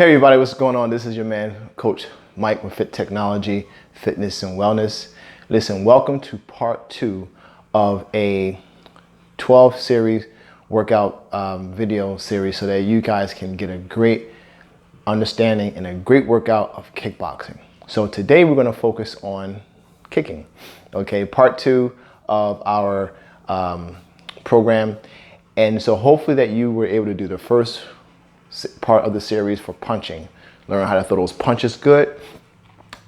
Hey everybody, what's going on? This is your man, Coach Mike with FITT Technology, Fitness and Wellness. Listen, welcome to part 2 of a 12 series workout video series so that you guys can get a great understanding and a great workout of kickboxing. So today we're going to focus on kicking. Okay, part 2 of our program. And so hopefully that you were able to do the first part of the series for punching, learn how to throw those punches good.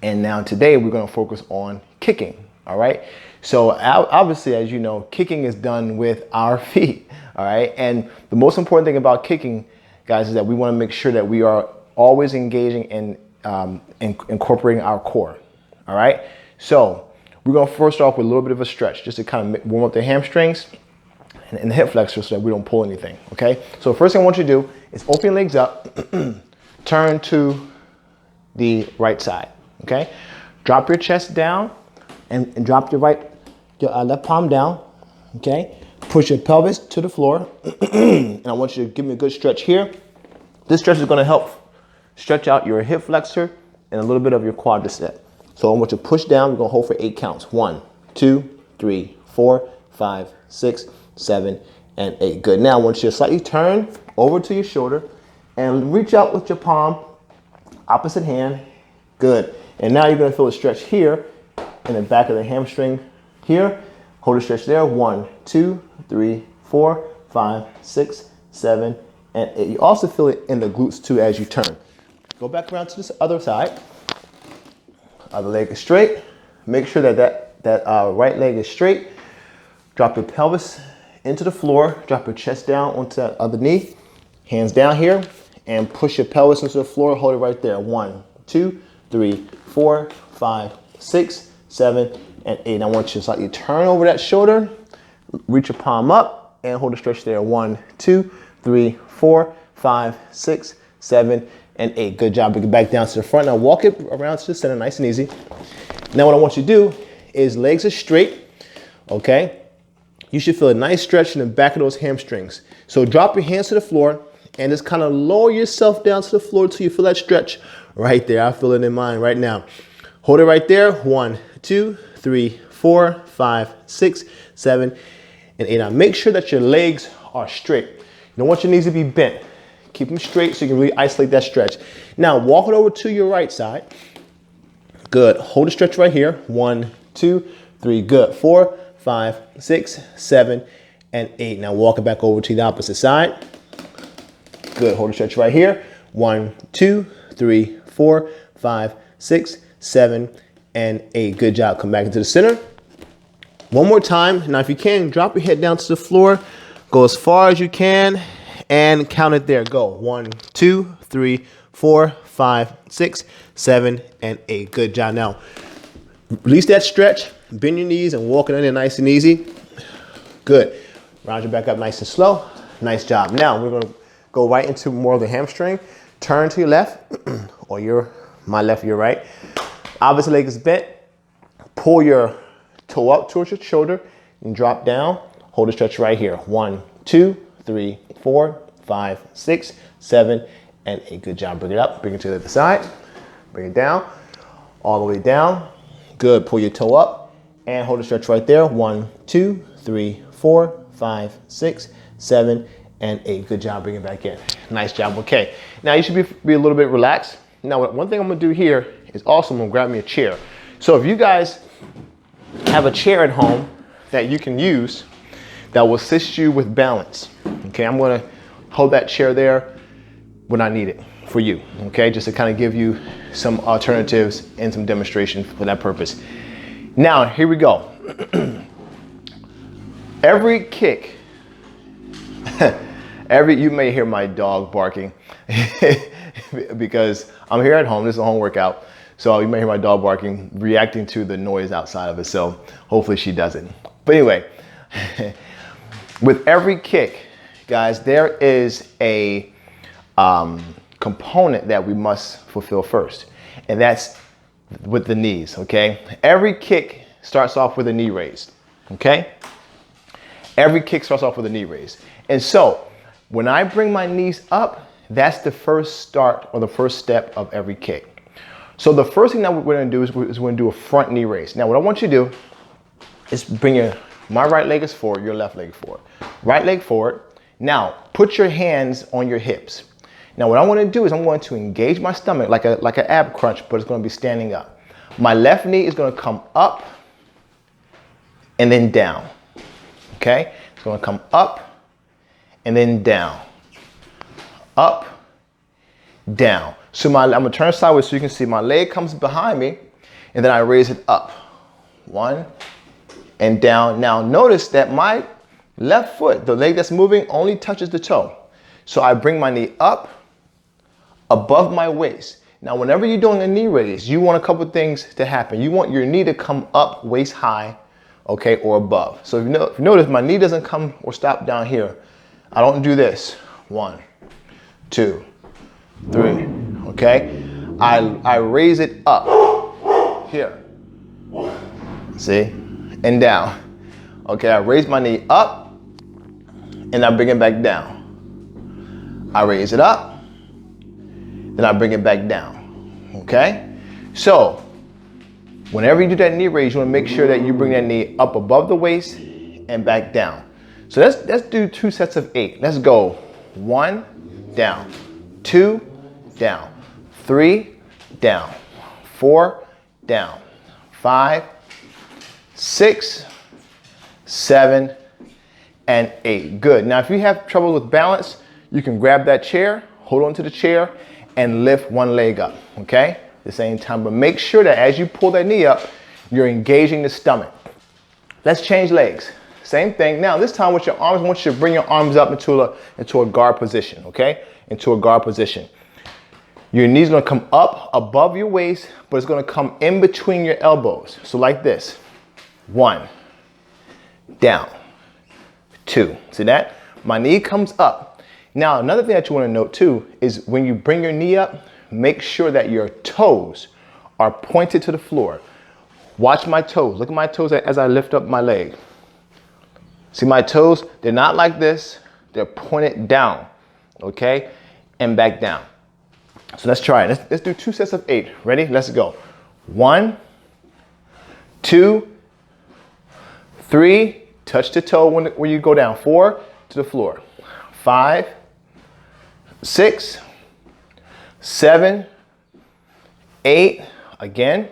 And now today we're going to focus on kicking. All right, so obviously, as you know, kicking is done with our feet. All right, and the most important thing about kicking, guys, is that we want to make sure that we are always engaging in incorporating our core. All right, so we're going to first start off with a little bit of a stretch just to kind of warm up the hamstrings and the hip flexors so that we don't pull anything. Okay, so the first thing I want you to do is open your legs up, turn to the right side. Okay, drop your chest down and drop your left palm down. Okay, push your pelvis to the floor, and I want you to give me a good stretch here. This stretch is going to help stretch out your hip flexor and a little bit of your quadricep. So I want you to push down. We're going to hold for 8 counts. 1, 2, 3, 4, 5, 6, 7, and 8. Good. Now I want you to slightly turn over to your shoulder and reach out with your palm, opposite hand. Good. And now you're going to feel a stretch here in the back of the hamstring here. Hold a stretch there. 1, 2, 3, 4, 5, 6, 7, and 8. You also feel it in the glutes too as you turn. Go back around to this other side. Other leg is straight. Make sure that right leg is straight. Drop your pelvis into the floor. Drop your chest down onto that other knee. Hands down here and push your pelvis into the floor. Hold it right there. 1, 2, 3, 4, 5, 6, 7, and 8. I want you to slightly turn over that shoulder. Reach your palm up and hold a stretch there. 1, 2, 3, 4, 5, 6, 7, and 8. Good job. Bring it back down to the front. Now walk it around to the center, nice and easy. Now what I want you to do is legs are straight. Okay. You should feel a nice stretch in the back of those hamstrings. So drop your hands to the floor and just kind of lower yourself down to the floor until you feel that stretch right there. I feel it in mine right now. Hold it right there. 1, 2, 3, 4, 5, 6, 7, and 8. Now make sure that your legs are straight. You don't want your knees to be bent. Keep them straight so you can really isolate that stretch. Now walk it over to your right side. Good. Hold the stretch right here. 1, 2, 3. Good. 4, 5, 6, 7, and 8. Now walk it back over to the opposite side. Good. Hold the stretch right here. 1, 2, 3, 4, 5, 6, 7, and 8. Good job. Come back into the center. One more time. Now if you can, drop your head down to the floor. Go as far as you can and count it there. Go. 1, 2, 3, 4, 5, 6, 7, and 8. Good job. Now release that stretch. Bend your knees and walk it in there nice and easy. Good. Round your back up nice and slow. Nice job. Now we're going to go right into more of the hamstring. Turn to your left or my left, your right. Opposite leg is bent. Pull your toe up towards your shoulder and drop down. Hold the stretch right here. 1, 2, 3, 4, 5, 6, 7, and 8. Good job. Bring it up. Bring it to the other side. Bring it down. All the way down. Good. Pull your toe up. And hold the stretch right there. 1, 2, 3, 4, 5, 6, 7, and 8. Good job. Bring it back in. Nice job. Okay. Now you should be a little bit relaxed. Now one thing I'm going to do here is also I'm going to grab me a chair. So if you guys have a chair at home that you can use that will assist you with balance. Okay. I'm going to hold that chair there when I need it for you. Okay. Just to kind of give you some alternatives and some demonstration for that purpose. Now, here we go. Every kick, you may hear my dog barking because I'm here at home. This is a home workout. So you may hear my dog barking, reacting to the noise outside of it. So hopefully she doesn't. But anyway, with every kick, guys, there is a component that we must fulfill first. And that's with the knees, okay? Every kick starts off with a knee raised, okay? Every kick starts off with a knee raise. And so when I bring my knees up, That's the first start or the first step of every kick. So the first thing that we're gonna do is we're gonna do a front knee raise. Now what I want you to do is bring my right leg is forward, your left leg is forward. Right leg forward. Now put your hands on your hips. Now what I want to do is I'm going to engage my stomach like an ab crunch, but it's going to be standing up. My left knee is going to come up and then down. Okay? It's going to come up and then down. Up, down. So I'm going to turn sideways so you can see my leg comes behind me and then I raise it up. One and down. Now notice that my left foot, the leg that's moving, only touches the toe. So I bring my knee up above my waist. Now, whenever you're doing a knee raise, you want a couple things to happen. You want your knee to come up waist high, okay, or above. So if you notice, my knee doesn't come or stop down here. I don't do this. 1, 2, 3, okay? I raise it up here. See? And down. Okay, I raise my knee up and I bring it back down. I raise it up, then I bring it back down, okay? So, whenever you do that knee raise, you wanna make sure that you bring that knee up above the waist and back down. So let's do 2 sets of 8. Let's go 1, down, 2, down, 3, down, 4, down, 5, 6, 7, and 8. Good. Now, if you have trouble with balance, you can grab that chair, hold on to the chair, and lift one leg up, okay? At the same time, but make sure that as you pull that knee up, you're engaging the stomach. Let's change legs. Same thing. Now, this time with your arms, I want you to bring your arms up into a guard position, okay? Into a guard position. Your knee's gonna come up above your waist, but it's gonna come in between your elbows. So like this. 1, down, 2. See that? My knee comes up. Now, another thing that you want to note too is when you bring your knee up, make sure that your toes are pointed to the floor. Watch my toes. Look at my toes as I lift up my leg. See my toes? They're not like this. They're pointed down, okay? And back down. So let's try it. Let's do 2 sets of 8. Ready? Let's go. 1, 2, 3. Touch the toe when you go down. 4, to the floor. 5, 6, 7, 8, again,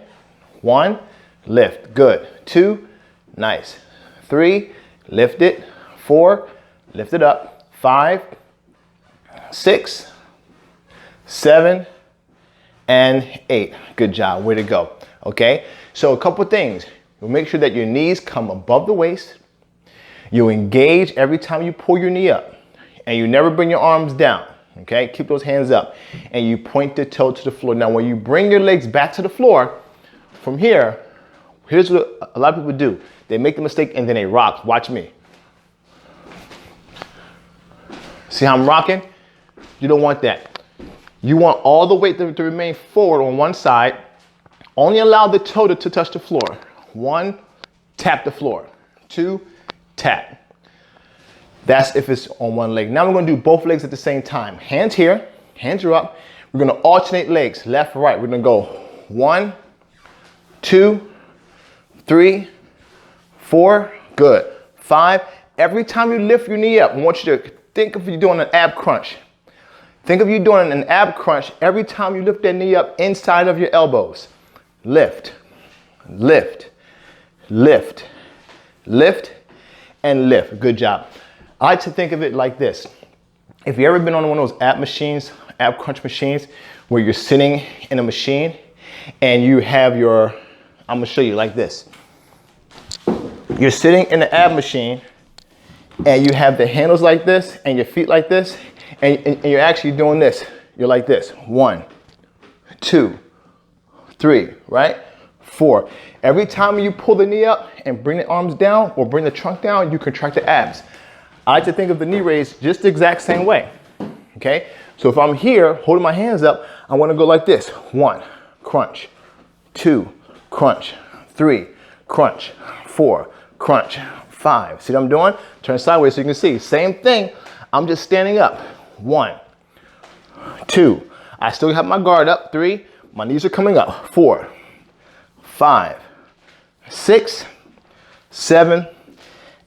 1, lift, good, 2, nice, 3, lift it, 4, lift it up, 5, 6, 7, and 8. Good job, way to go, okay? So a couple things, you'll make sure that your knees come above the waist, you engage every time you pull your knee up, and you never bring your arms down. Okay, keep those hands up and you point the toe to the floor. Now, when you bring your legs back to the floor from here, here's what a lot of people do. They make the mistake and then they rock. Watch me. See how I'm rocking? You don't want that. You want all the weight to remain forward on one side. Only allow the toe to touch the floor. 1, tap the floor. 2, tap. That's if it's on one leg. Now we're gonna do both legs at the same time. Hands here, hands are up. We're gonna alternate legs, left, right. We're gonna go 1, 2, 3, 4, good. 5, every time you lift your knee up, I want you to think of you doing an ab crunch. Think of you doing an ab crunch every time you lift that knee up inside of your elbows. Lift, lift, lift, lift, and lift. Good job. I like to think of it like this. If you've ever been on one of those ab machines, ab crunch machines, where you're sitting in a machine and you have your, I'm gonna show you like this. You're sitting in the ab machine and you have the handles like this and your feet like this, and you're actually doing this. You're like this. 1, 2, 3, right? 4. Every time you pull the knee up and bring the arms down or bring the trunk down, you contract the abs. I like to think of the knee raise just the exact same way, okay? So if I'm here holding my hands up, I wanna go like this. 1, crunch, 2, crunch, 3, crunch, 4, crunch, 5. See what I'm doing? Turn sideways so you can see. Same thing, I'm just standing up. 1, 2. I still have my guard up. 3. My knees are coming up. 4, 5, 6, 7,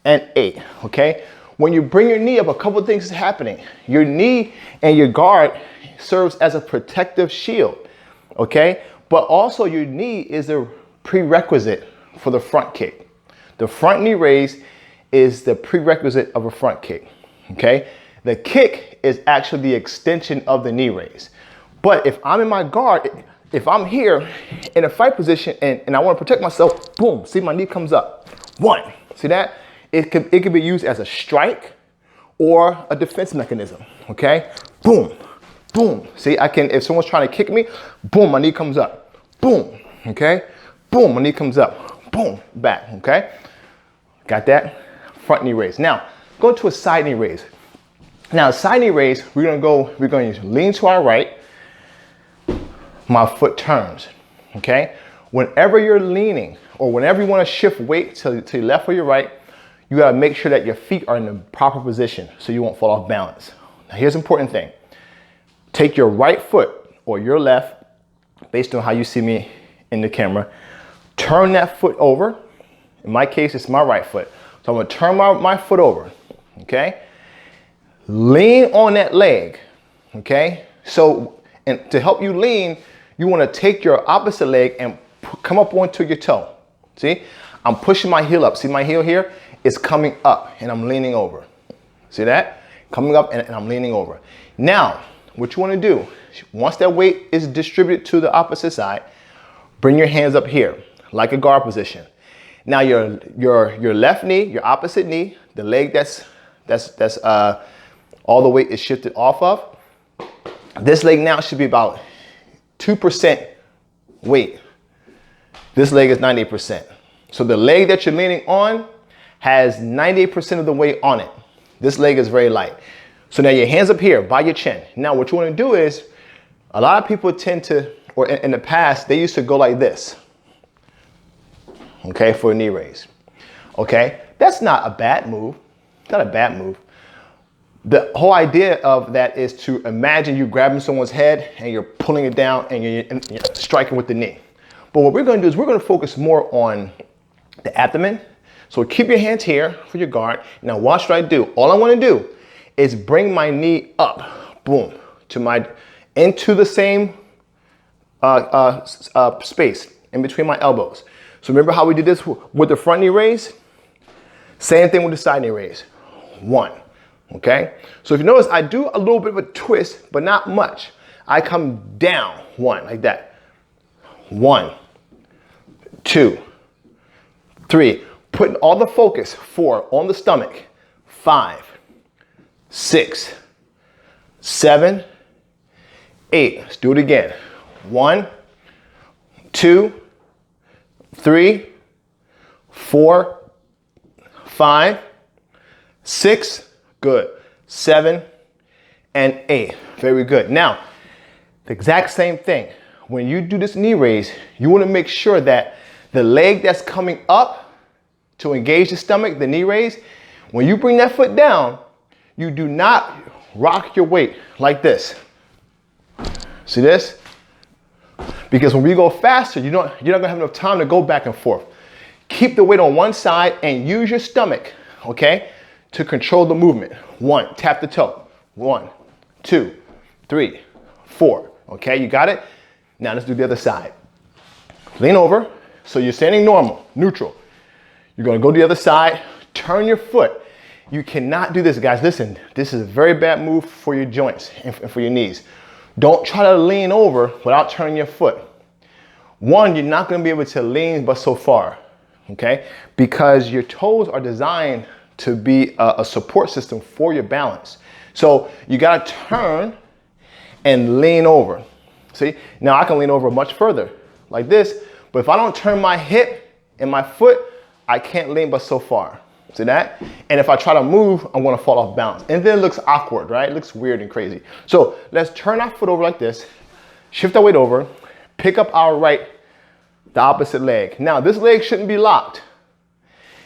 and 8. Okay? When you bring your knee up, a couple of things is happening. Your knee and your guard serves as a protective shield. Okay? But also your knee is a prerequisite for the front kick. The front knee raise is the prerequisite of a front kick. Okay? The kick is actually the extension of the knee raise. But if I'm in my guard, if I'm here in a fight position and I want to protect myself, boom, see my knee comes up. 1, see that? It can be used as a strike or a defense mechanism, okay? Boom, boom. See, I can, if someone's trying to kick me, boom, my knee comes up. Boom, okay? Boom, my knee comes up. Boom, back, okay? Got that? Front knee raise. Now, go to a side knee raise. Now, side knee raise, we're going to lean to our right. My foot turns, okay? Whenever you're leaning or whenever you want to shift weight to your left or your right, you got to make sure that your feet are in the proper position so you won't fall off balance. Now, here's an important thing. Take your right foot or your left, based on how you see me in the camera, turn that foot over. In my case, it's my right foot. So I'm going to turn my foot over, okay? Lean on that leg, okay? So, and to help you lean, you want to take your opposite leg and come up onto your toe. See? I'm pushing my heel up. See my heel here? It's coming up and I'm leaning over. See that? Coming up and I'm leaning over. Now, what you want to do, once that weight is distributed to the opposite side, bring your hands up here, like a guard position. Now your left knee, your opposite knee, the leg that's all the weight is shifted off of, this leg now should be about 2% weight. This leg is 98%. So the leg that you're leaning on has 98% of the weight on it. This leg is very light. So now your hands up here by your chin. Now what you want to do is, a lot of people tend to, or in the past, they used to go like this, okay, for a knee raise. Okay, that's not a bad move. It's not a bad move. The whole idea of that is to imagine you grabbing someone's head and you're pulling it down and you're striking with the knee. But what we're going to do is we're going to focus more on the abdomen. So keep your hands here for your guard. Now watch what I do. All I want to do is bring my knee up, boom, into the same space in between my elbows. So remember how we did this with the front knee raise? Same thing with the side knee raise. 1. Okay, so if you notice, I do a little bit of a twist, but not much. I come down 1, like that. 1, 2, 3. Putting all the focus. 4 on the stomach. 5, 6, 7, 8. Let's do it again. 1, 2, 3, 4, 5, 6. Good. 7 and 8. Very good. Now, the exact same thing. When you do this knee raise, you want to make sure that the leg that's coming up to engage the stomach, the knee raise, when you bring that foot down, you do not rock your weight like this. See this? Because when we go faster, you're not going to have enough time to go back and forth. Keep the weight on one side and use your stomach, okay, to control the movement. 1, tap the toe. 1, 2, 3, 4. Okay, you got it? Now let's do the other side. Lean over. So you're standing normal, neutral. You're gonna go to the other side, turn your foot. You cannot do this, guys. Listen, this is a very bad move for your joints and for your knees. Don't try to lean over without turning your foot. 1, you're not gonna be able to lean but so far, okay? Because your toes are designed to be a support system for your balance. So you gotta turn and lean over. See, now I can lean over much further like this, but if I don't turn my hip and my foot, I can't lean but so far. See that? And if I try to move, I'm gonna fall off balance. And then it looks awkward, right? It looks weird and crazy. So let's turn our foot over like this, shift our weight over, pick up our right, the opposite leg. Now this leg shouldn't be locked.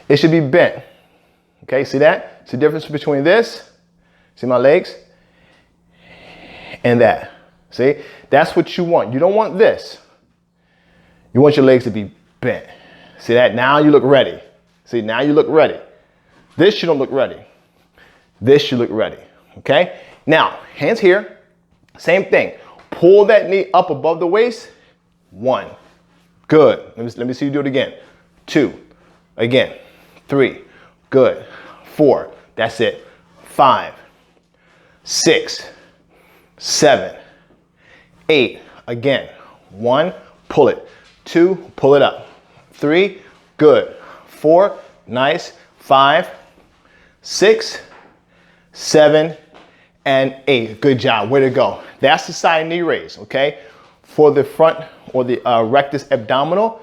It should be bent. Okay, see that? See the difference between this? See my legs? and that. See, that's what you want. You don't want this. You want your legs to be bent. See that? Now you look ready. See, now you look ready. This you don't look ready. This you look ready. Okay? Now, hands here. Same thing. Pull that knee up above the waist. 1. Good. Let me see you do it again. 2. Again. 3. Good. 4. That's it. 5. 6. 7. 8. Again. 1. Pull it. 2. Pull it up. 3. Good. 4. Nice. 5. 6. 7. And 8. Good job. Way to go. That's the side knee raise, okay? For the front or the rectus abdominal,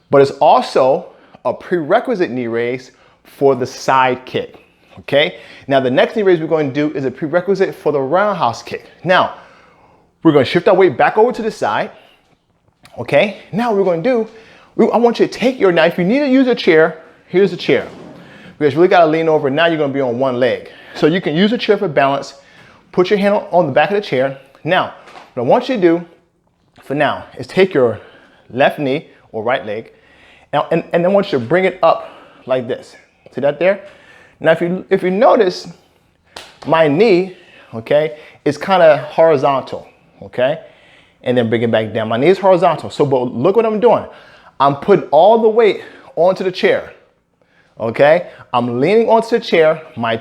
but it's also a prerequisite knee raise for the side kick, okay? Now the next knee raise we're going to do is a prerequisite for the roundhouse kick. Now, we're going to shift our weight back over to the side, okay? Now what we're going to do, I want you to take your, now if you need to use a chair, here's a chair. Because you really got to lean over, now you're going to be on one leg. So you can use a chair for balance, put your hand on the back of the chair. Now, what I want you to do for now is take your left knee or right leg, and then I want you to bring it up like this. See that there? Now if you notice, my knee, okay, is kind of horizontal, okay? And then bring it back down. My knee is horizontal. So but look what I'm doing. I'm putting all the weight onto the chair. Okay? I'm leaning onto the chair. My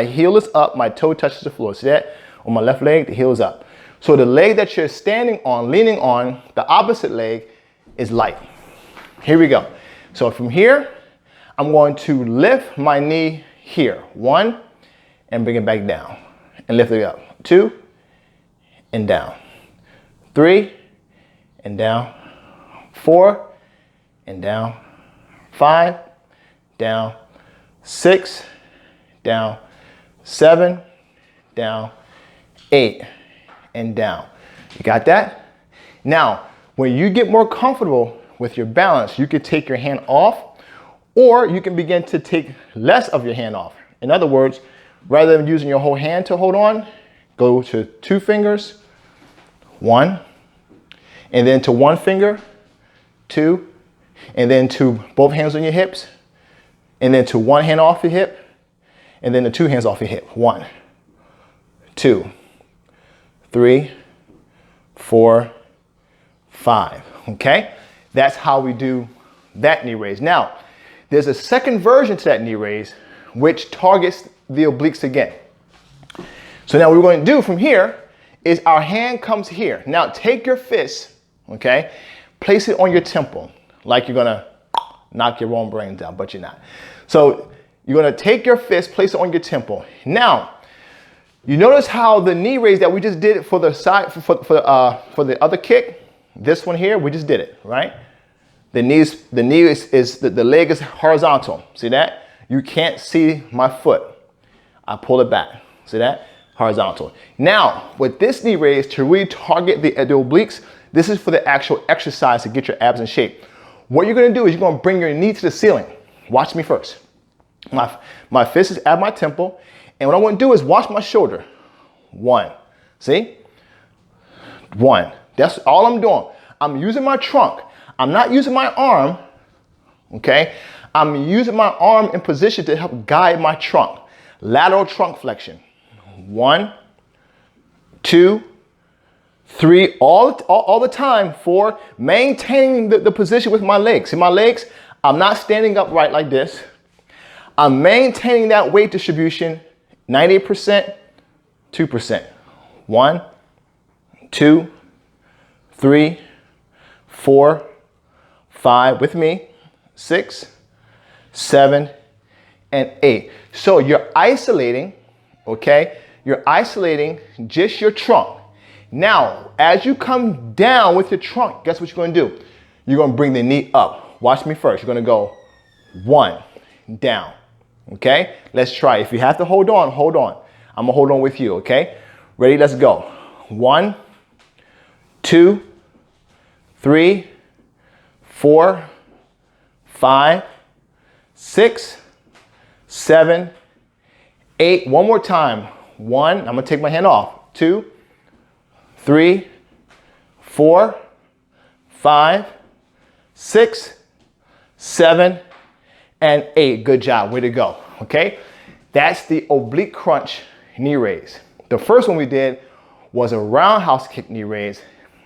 heel is up, my toe touches the floor. See that? On my left leg, the heel is up. So the leg that you're standing on, leaning on, the opposite leg is light. Here we go. So from here, I'm going to lift my knee here. 1, and bring it back down. And lift it up. 2, and down. 3, and down. 4, and down. 5, down. 6, down. 7, down. 8, and down. You got that? Now, when you get more comfortable with your balance, you can take your hand off, or you can begin to take less of your hand off. In other words, rather than using your whole hand to hold on, go to 2 fingers, 1, and then to 1 finger, 2, and then to both hands on your hips, and then to 1 hand off your hip, and then to 2 hands off your hip. 1, 2, 3, 4, 5. Okay? That's how we do that knee raise. Now, there's a second version to that knee raise, which targets the obliques again. So now what we're going to do from here is our hand comes here. Now take your fist, okay, place it on your temple, like you're gonna knock your own brains out, but you're not. So you're gonna take your fist, place it on your temple. Now, you notice how the knee raise that we just did for the side, for the other kick, this one here, we just did it, right? The leg is horizontal. See that? You can't see my foot. I pull it back. See that? Horizontal. Now, with this knee raise, to really target the obliques, this is for the actual exercise to get your abs in shape. What you're gonna do is you're gonna bring your knee to the ceiling. Watch me first. My fist is at my temple, and what I want to do is watch my shoulder. 1. See? 1. That's all I'm doing. I'm using my trunk. I'm not using my arm, okay? I'm using my arm in position to help guide my trunk. Lateral trunk flexion. 1, 2, 3, all the time. 4, maintaining the position with my legs. See my legs? I'm not standing upright like this. I'm maintaining that weight distribution, 98%, 2%. 1, 2, 3, 4, 5, with me, 6, 7, and 8. So you're isolating, okay? You're isolating just your trunk. Now, as you come down with your trunk, guess what you're gonna do? You're gonna bring the knee up. Watch me first. You're gonna go 1, down, okay? Let's try. If you have to hold on, hold on. I'm gonna hold on with you, okay? Ready, let's go. 1, 2, 3, 4, 5, 6, 7, 8. One more time. 1, I'm gonna take my hand off. 2, 3, 4, 5, 6, 7, and 8. Good job. Way to go. Okay? That's the oblique crunch knee raise. The first one we did was a roundhouse kick knee raise.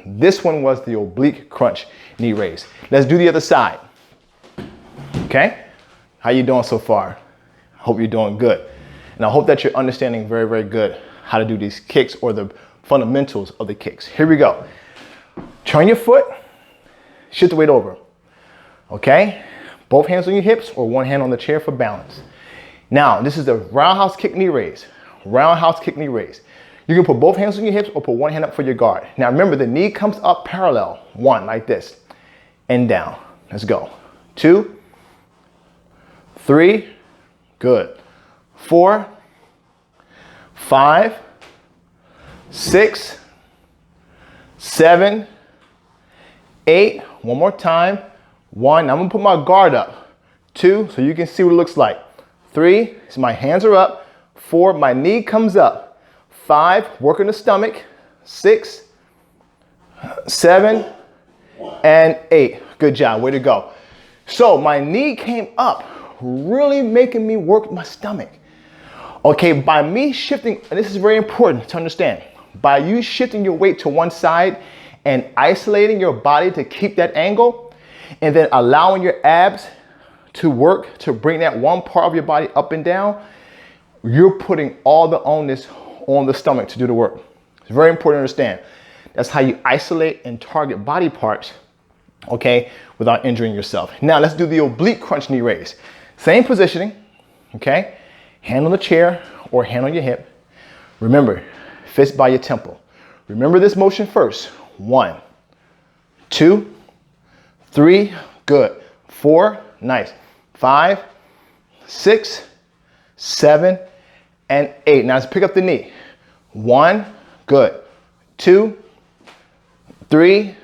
This one was the oblique crunch knee raise. Let's do the other side. Okay? How you doing so far? I hope you're doing good. And I hope that you're understanding very, very good how to do these kicks or the fundamentals of the kicks. Here we go. Turn your foot, shift the weight over. Okay? Both hands on your hips or one hand on the chair for balance. Now, this is the roundhouse kick knee raise. Roundhouse kick knee raise. You can put both hands on your hips or put one hand up for your guard. Now remember, the knee comes up parallel. 1, like this, and down. Let's go. 2, 3, good. 4, 5, 6, 7, 8. One more time. 1, I'm gonna put my guard up. 2, so you can see what it looks like. 3, so my hands are up. 4, my knee comes up. 5, working the stomach. 6, 7, and 8. Good job, way to go. So my knee came up, really making me work my stomach. Okay, by me shifting, and this is very important to understand, by you shifting your weight to one side and isolating your body to keep that angle, and then allowing your abs to work to bring that one part of your body up and down, you're putting all the onus on the stomach to do the work. It's very important to understand. That's how you isolate and target body parts, okay, without injuring yourself. Now let's do the oblique crunch knee raise. Same positioning, okay? Hand on the chair or hand on your hip. Remember, fist by your temple. Remember this motion first. 1, 2, 3, good. 4, nice. 5, 6, 7, and 8. Now let's pick up the knee. 1, good. 2, 3,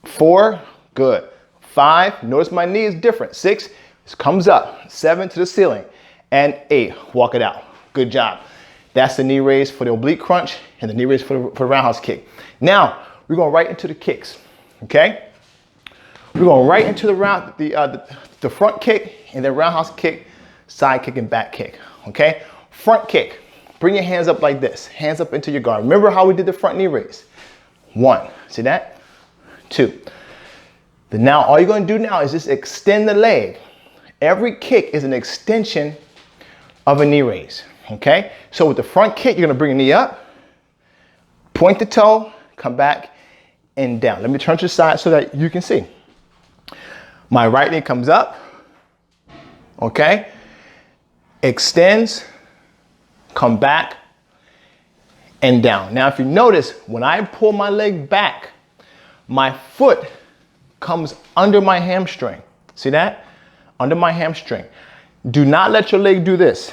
4, good. 5, notice my knee is different. 6, this comes up. 7 to the ceiling. And 8, walk it out. Good job. That's the knee raise for the oblique crunch and the knee raise for the roundhouse kick. Now, we're going right into the kicks, okay? We're going right into the front kick and then roundhouse kick, side kick and back kick, okay? Front kick, bring your hands up like this, hands up into your guard. Remember how we did the front knee raise? 1, see that? 2. Then now all you're going to do now is just extend the leg. Every kick is an extension of a knee raise, okay? So with the front kick, you're going to bring the knee up, point the toe, come back and down. Let me turn to the side so that you can see. My right knee comes up, okay? Extends, come back and down. Now, if you notice, when I pull my leg back, my foot comes under my hamstring. See that? Under my hamstring. Do not let your leg do this.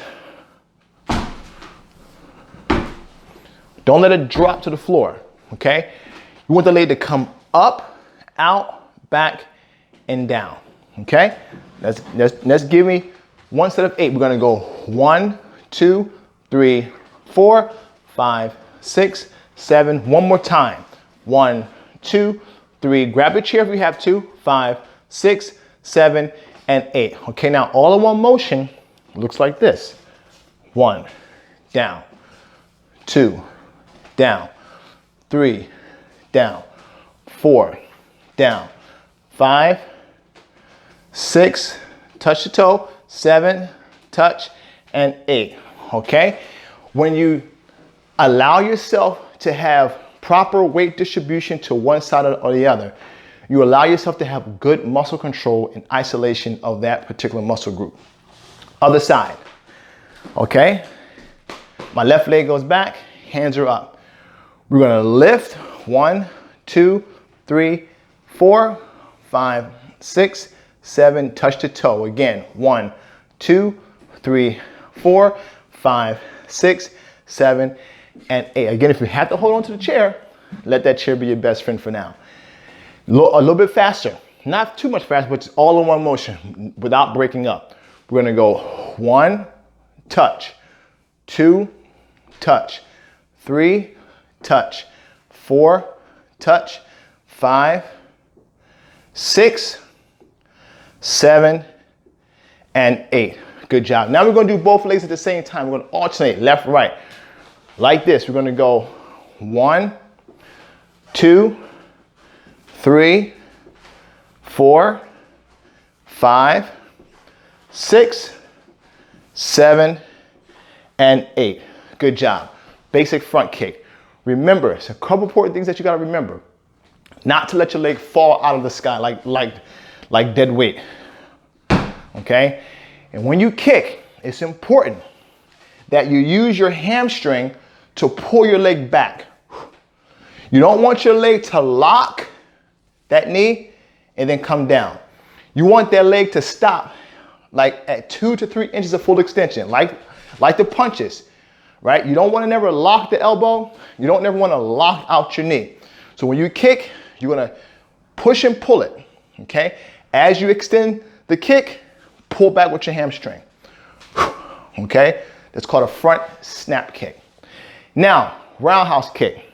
Don't let it drop to the floor, okay? You want the leg to come up, out, back, and down, okay? Let's give me one set of 8. We're gonna go 1, 2, 3, 4, 5, 6, 7. One more time. 1, 2, 3. Grab a chair if you have to. 5, 6, 7, and 8. Okay, now all in one motion looks like this. 1, down, 2, down, 3, down, 4, down, 5, 6, touch the toe, 7, touch, and 8, okay? When you allow yourself to have proper weight distribution to one side or the other, you allow yourself to have good muscle control and isolation of that particular muscle group. Other side, okay? My left leg goes back, hands are up. We're gonna lift 1, 2, 3, 4, 5, 6, 7, touch the toe. Again, 1, 2, 3, 4, 5, 6, 7, and 8. Again, if you have to hold on to the chair, let that chair be your best friend for now. A little bit faster, not too much faster, but it's all in one motion without breaking up. We're gonna go 1, touch, 2, touch, 3, touch, 4, touch, 5, 6, 7, and 8. Good job. Now we're going to do both legs at the same time. We're going to alternate left, right. Like this. We're going to go 1, 2, 3, 4, 5, 6, 7, and 8. Good job. Basic front kick. Remember, it's a couple important things that you got to remember. Not to let your leg fall out of the sky like dead weight. Okay? And when you kick, it's important that you use your hamstring to pull your leg back. You don't want your leg to lock that knee and then come down. You want that leg to stop like at 2 to 3 inches of full extension, like the punches, right? You don't want to never lock the elbow. You don't never want to lock out your knee. So when you kick, you're going to push and pull it, okay? As you extend the kick, pull back with your hamstring, okay? That's called a front snap kick. Now, roundhouse kick.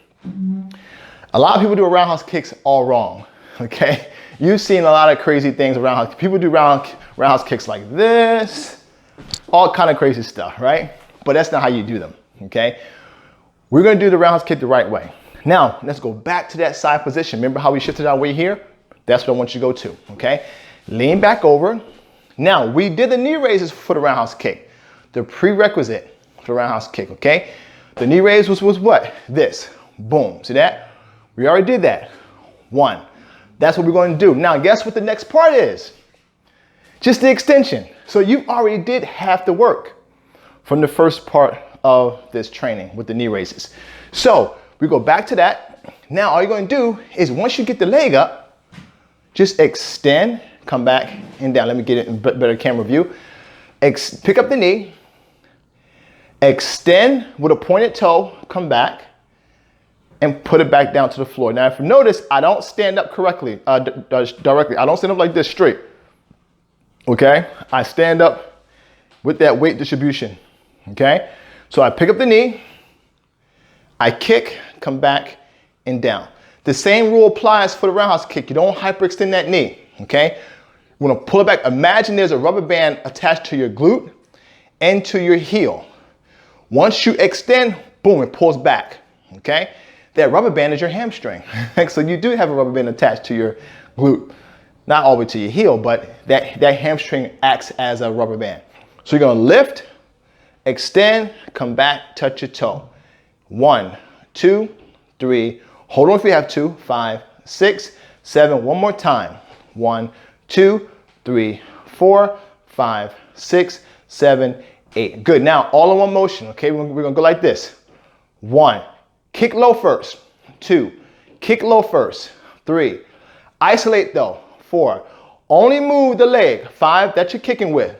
A lot of people do roundhouse kicks all wrong, okay? You've seen a lot of crazy things around. People do roundhouse kicks like this, all kind of crazy stuff, right? But that's not how you do them, okay? We're gonna do the roundhouse kick the right way. Now, let's go back to that side position. Remember how we shifted our weight here? That's what I want you to go to, okay? Lean back over. Now, we did the knee raises for the roundhouse kick. The prerequisite for the roundhouse kick, okay? The knee raise was what? This, boom, see that? We already did that, 1. That's what we're going to do. Now, guess what the next part is? Just the extension. So you already did half the work from the first part of this training with the knee raises. So we go back to that. Now, all you're going to do is once you get the leg up, just extend, come back and down. Let me get it in better camera view. Pick up the knee, extend with a pointed toe, come back, and put it back down to the floor. Now, if you notice, I don't stand up correctly, directly. I don't stand up like this straight, okay? I stand up with that weight distribution, okay? So I pick up the knee, I kick, come back, and down. The same rule applies for the roundhouse kick. You don't hyperextend that knee, okay? You wanna pull it back. Imagine there's a rubber band attached to your glute and to your heel. Once you extend, boom, it pulls back, okay? That rubber band is your hamstring. So you do have a rubber band attached to your glute. Not all the way to your heel, but that hamstring acts as a rubber band. So you're gonna lift, extend, come back, touch your toe. 1, 2, 3, hold on if you have to, 5, 6, 7, one more time. 1, 2, 3, 4, 5, 6, 7, 8. Good, now all in one motion, okay? We're gonna go like this. 1, kick low first. 2, kick low first. 3, isolate though. 4, only move the leg. 5, that's you're kicking with.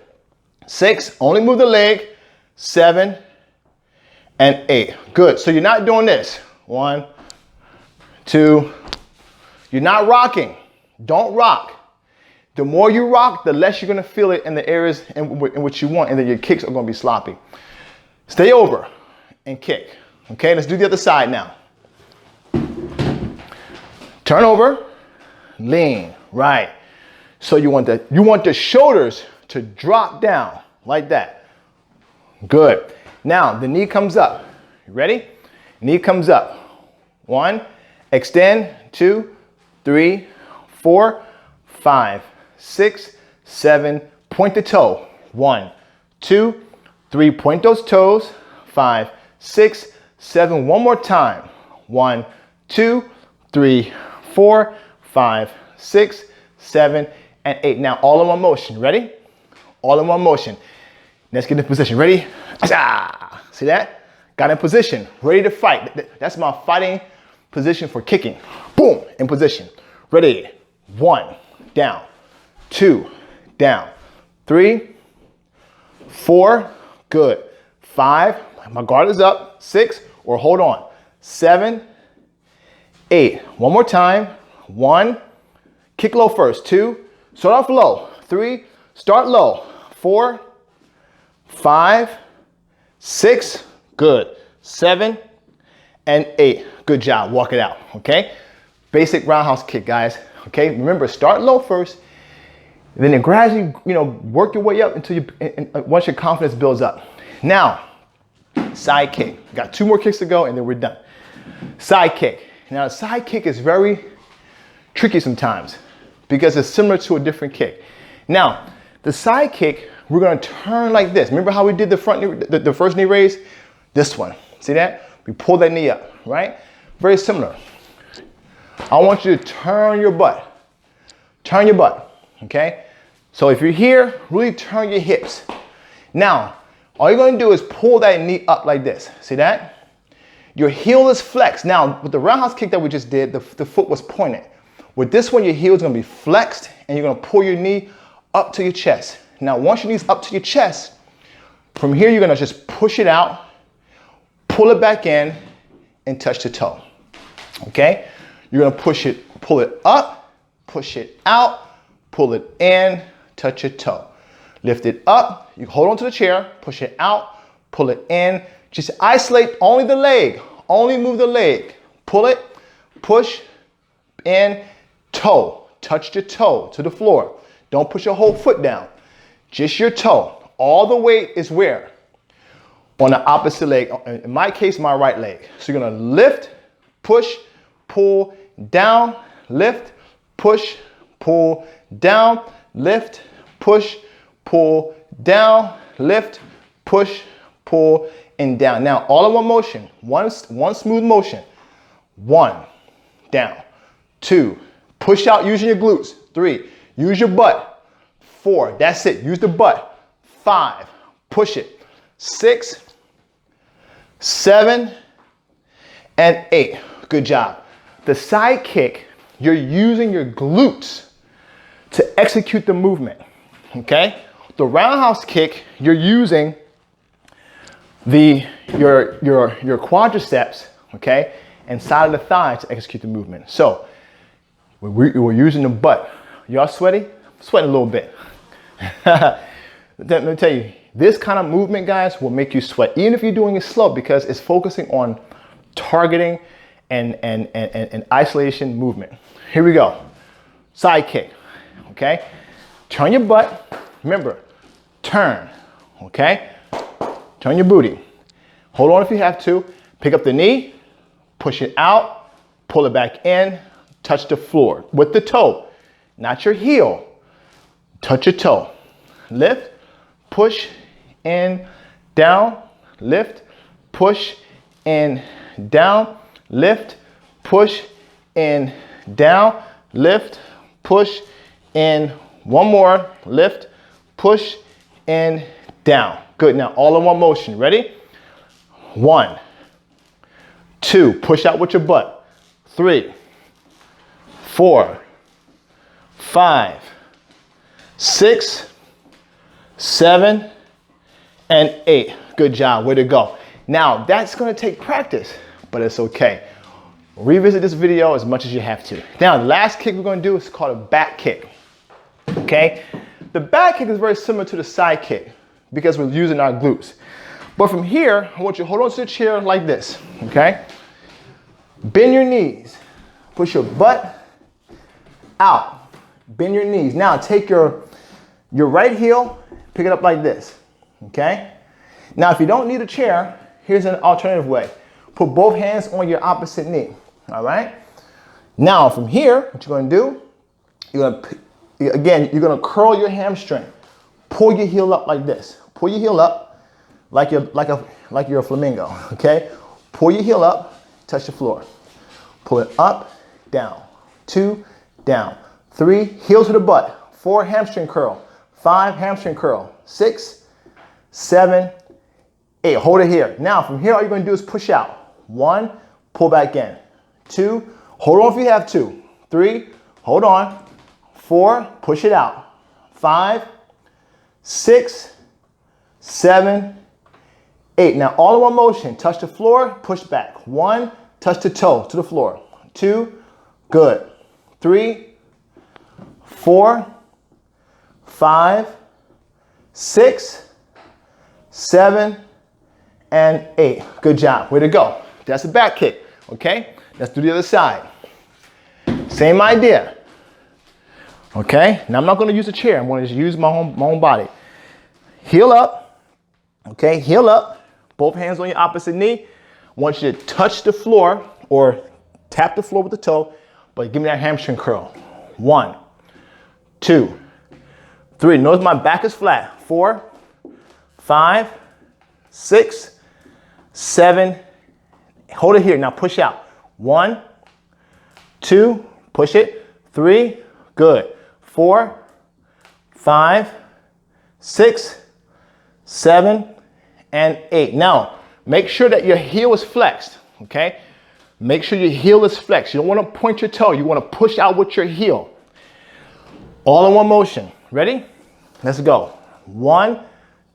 6, only move the leg. 7, and 8. Good, so you're not doing this. 1, 2, you're not rocking. Don't rock. The more you rock, the less you're gonna feel it in the areas in which you want, and then your kicks are gonna be sloppy. Stay over and kick. Okay, let's do the other side now. Turn over, lean, right. So you want the shoulders to drop down like that. Good. Now the knee comes up. You ready? Knee comes up. 1, extend, 2, 3, 4, 5, 6, 7, point the toe. 1, 2, 3, point those toes. 5, 6, 7, one more time. 1, 2, 3, 4, 5, 6, 7, and 8. Now all in one motion. Ready? All in one motion. Let's get in position. Ready? See that? Got in position. Ready to fight. That's my fighting position for kicking. Boom, in position. Ready. 1, down. 2, down. 3, 4, good. 5, my guard is up. 6, or hold on. 7, 8. One more time. 1, kick low first. 2, start off low. 3, start low. 4, 5, 6, good. 7, and 8. Good job. Walk it out, okay? Basic roundhouse kick, guys. Okay, remember, start low first, then gradually, work your way up until once your confidence builds up. Now, side kick. Got 2 more kicks to go, and then we're done. Side kick. Now, side kick is very tricky sometimes because it's similar to a different kick. Now, the side kick, we're gonna turn like this. Remember how we did the front knee, the first knee raise? This one. See that? We pull that knee up, right? Very similar. I want you to turn your butt. Turn your butt, okay? So if you're here, really turn your hips. Now, all you're gonna do is pull that knee up like this. See that? Your heel is flexed. Now, with the roundhouse kick that we just did, the foot was pointed. With this one, your heel is gonna be flexed, and you're gonna pull your knee up to your chest. Now, once your knee's up to your chest, from here, you're gonna just push it out, pull it back in, and touch the toe, okay? You're gonna pull it up, push it out, pull it in, touch your toe. Lift it up, you hold on to the chair, push it out, pull it in. Just isolate only the leg, only move the leg. Pull it, push, in, toe. Touch your toe to the floor. Don't push your whole foot down, just your toe. All the weight is where? On the opposite leg, in my case, my right leg. So you're gonna lift, push, pull, down, lift, push, pull, down, lift, push, pull, down, lift, push, pull, and down. Now, all in one motion, one smooth motion. 1, down, 2, push out using your glutes. 3, use your butt. 4, that's it, use the butt. 5, push it. 6, 7, and 8. Good job. The side kick, you're using your glutes to execute the movement, okay? The roundhouse kick, you're using your quadriceps, okay, and side of the thigh to execute the movement. So we're using the butt. Y'all sweaty? I'm sweating a little bit. Let me tell you, this kind of movement, guys, will make you sweat, even if you're doing it slow, because it's focusing on targeting and isolation movement. Here we go. Side kick, okay? Turn your butt. Remember, turn, okay? Turn your booty. Hold on if you have to. Pick up the knee, push it out, pull it back in, touch the floor with the toe, not your heel. Touch your toe. Lift, push, in, down, lift, push, in, down, lift, push, in, down, lift, push, in. One more, lift, push, in, down. Good, now all in one motion, ready? 1, 2, push out with your butt. 3, 4, 5, 6, 7, and 8. Good job, way to go. Now, that's gonna take practice, but it's okay. Revisit this video as much as you have to. Now, the last kick we're gonna do is called a back kick, okay? The back kick is very similar to the side kick because we're using our glutes. But from here, I want you to hold on to the chair like this, okay? Bend your knees, push your butt out, bend your knees. Now, take your right heel, pick it up like this, okay? Now, if you don't need a chair, here's an alternative way. Put both hands on your opposite knee, all right? Now, from here, what you're gonna do, you're gonna curl your hamstring. Pull your heel up like this. Pull your heel up like you're a flamingo, okay? Pull your heel up, touch the floor. Pull it up, down, 2, down, 3, heel to the butt, 4, hamstring curl, 5, hamstring curl, 6, 7, 8, hold it here. Now from here, all you're gonna do is push out. 1, pull back in. 2, hold on if you have to. 3, hold on. 4, push it out. 5, 6, 7, 8. Now all in one motion, touch the floor, push back. 1, touch the toe to the floor. 2, good. 3, 4, 5, 6, 7, and 8. Good job, way to go. That's a back kick. Okay, let's do the other side. Same idea. Okay, now I'm not going to use a chair. I'm going to just use my own body. Heel up. Okay, heel up. Both hands on your opposite knee. I want you to touch the floor or tap the floor with the toe, but give me that hamstring curl. 1, 2, 3. Notice my back is flat. 4, 5, 6, 7. Hold it here. Now push out. 1, 2. Push it. 3. Good. 4, 5, 6, 7, and 8. Now, make sure that your heel is flexed, okay? Make sure your heel is flexed. You don't want to point your toe. You want to push out with your heel. All in one motion. Ready? Let's go. 1,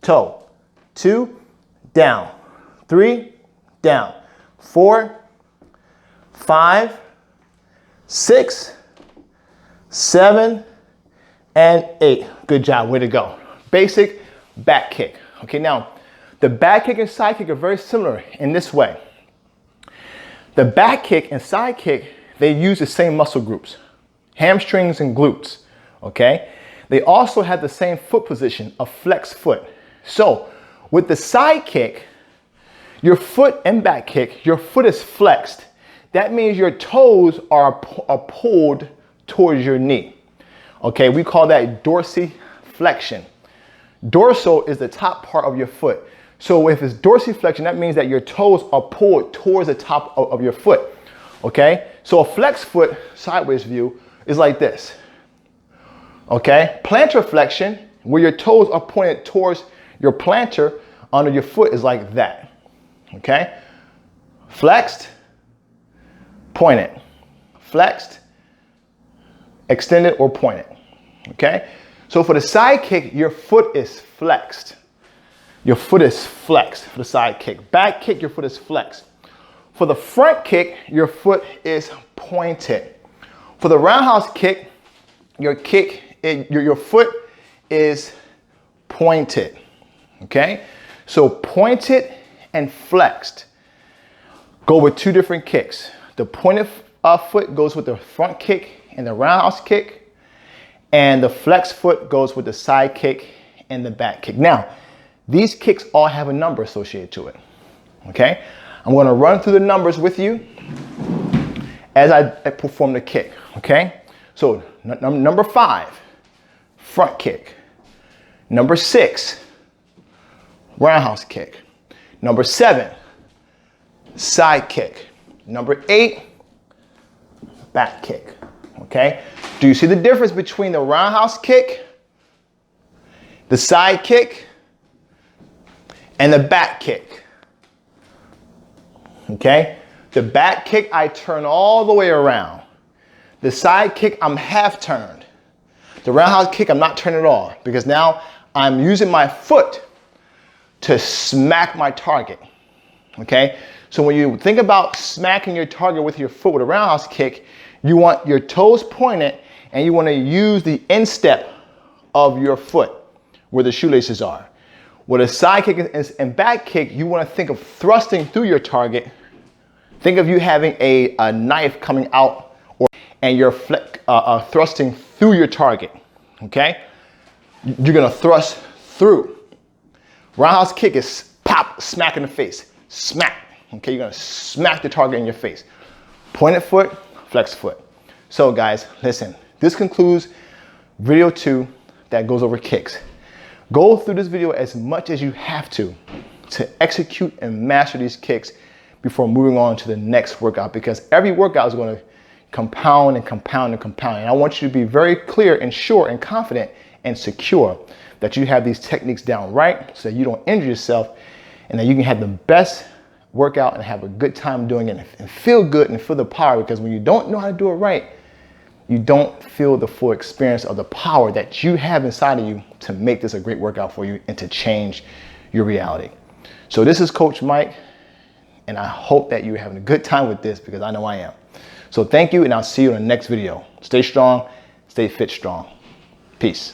toe. 2, down. 3, down. 4, 5, 6, 7, and 8. Good job. Way to go. Basic back kick. Okay, now the back kick and side kick are very similar in this way. The back kick and side kick, they use the same muscle groups, hamstrings and glutes. Okay, they also have the same foot position, a flexed foot. So with the side kick, your foot and back kick, your foot is flexed. That means your toes are pulled towards your knee. Okay, we call that dorsiflexion. Dorsal is the top part of your foot. So if it's dorsiflexion, that means that your toes are pulled towards the top of your foot. Okay, so a flexed foot, sideways view, is like this. Okay, plantar flexion, where your toes are pointed towards your plantar under your foot, is like that. Okay, flexed, pointed, flexed, extended or pointed. Okay, so for the side kick, your foot is flexed. Your foot is flexed for the side kick. Back kick, your foot is flexed. For the front kick, your foot is pointed. For the roundhouse kick, your foot is pointed. Okay, so pointed and flexed go with two different kicks. The pointed foot goes with the front kick and the roundhouse kick, and the flexed foot goes with the side kick and the back kick. Now, these kicks all have a number associated to it. Okay, I'm going to run through the numbers with you as I perform the kick. Okay, so number 5, front kick. Number 6, roundhouse kick. Number 7, side kick. Number 8, back kick. Okay, do you see the difference between the roundhouse kick, the side kick, and the back kick? Okay, the back kick, I turn all the way around. The side kick, I'm half turned. The roundhouse kick, I'm not turning at all, because now I'm using my foot to smack my target. Okay, so when you think about smacking your target with your foot with a roundhouse kick, you want your toes pointed and you want to use the instep of your foot where the shoelaces are. With a side kick and back kick, you want to think of thrusting through your target. Think of you having a knife coming out, and you're thrusting through your target. Okay, you're gonna thrust through. Roundhouse kick is pop, smack in the face, smack. Okay, you're gonna smack the target in your face. Pointed foot, flex foot. So guys, listen, this concludes video 2 that goes over kicks. Go through this video as much as you have to execute and master these kicks before moving on to the next workout, because every workout is going to compound and compound and compound. And I want you to be very clear and sure and confident and secure that you have these techniques down right, so that you don't injure yourself, and that you can have the best workout and have a good time doing it and feel good and feel the power. Because when you don't know how to do it right, you don't feel the full experience of the power that you have inside of you to make this a great workout for you and to change your reality. So this is Coach Mike, and I hope that you're having a good time with this, because I know I am. So thank you, and I'll see you in the next video. Stay strong, stay fit strong. Peace.